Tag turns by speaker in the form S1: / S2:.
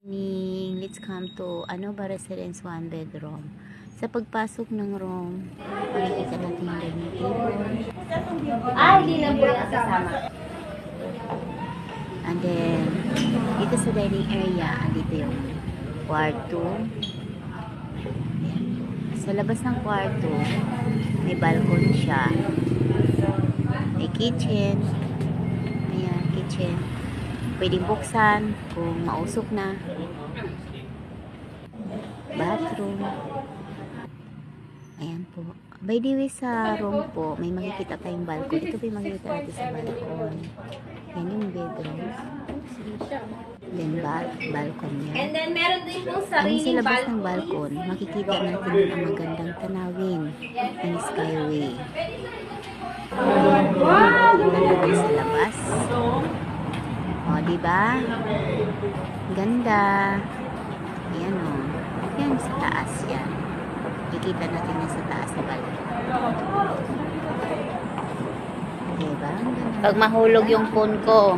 S1: Let's come to Anova Residence 1 bedroom. Sa pagpasok ng room, makikita natin yung dining table.
S2: Hindi na po yung kasama.
S1: And then, dito sa dining area, andito yung kwarto. Ayan. Sa labas ng kwarto, may balcony siya. May kitchen. Ayan, kitchen. Pwedeng buksan kung mausok na. Bathroom. Ayan po. By the way, sa room po, may makikita tayong balcony. Ito po yung makikita natin sa balcony. Yan yung bedroom. Then, balcony niya.
S2: And then, meron din pong
S1: Sa
S2: sariling
S1: labas ng balcony, makikita natin ang magandang tanawin ng skyway. Wow! Tanawin sa labas. O, diba? Ganda. Ayan o. Yan sa taas yan. Kikita natin yan sa taas sa balcony. Diba? Pag mahulog yung phone ko,